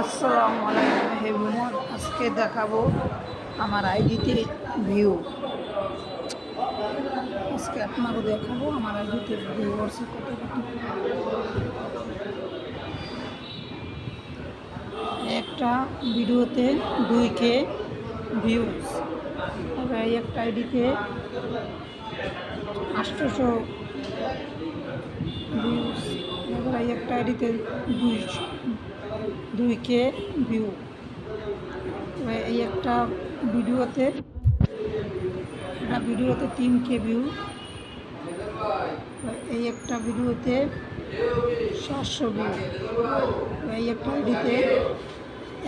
আসসালামু আলাইকুম এভরিওয়ান। আজকে দেখাবো আমার আইডিতে ভিউ। আজকে আপনাকে দেখাবো আমার আইডিতে ভিউ আছে কত কত। একটা ভিডিওতে 2K ভিউজ, তবে এই একটা আইডিতে 800 ভিউজ, এবার এই একটা আইডিতে 2K ভিউ। এই একটা ভিডিওতে 3K ভিউ। এই একটা ভিডিওতে 700 ভিউ। এই একটা আইডিতে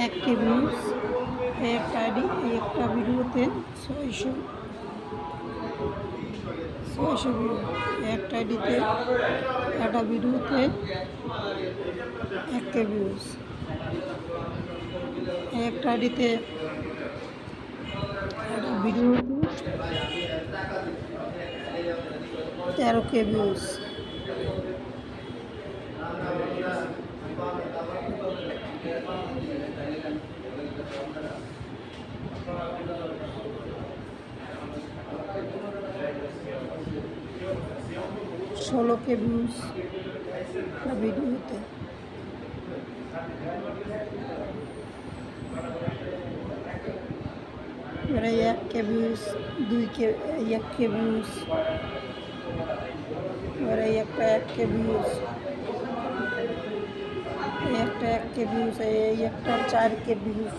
1K ভিউজ। এই একটা ভিডিওতে 600 ভিউ। একটা আইডিতে একটা ভিডিওতে 1K ভিউজ। একটা আইডিতে একটা ভিডিওতে 13K ভিউজ। ষোলো কে ভিউজ ভিডিওতে। এবারে 1K views, 2K, 1K views. এবারে একটা 1K ভিউজ, একটা 1K ভিউজ, এই একটা 4K ভিউজ।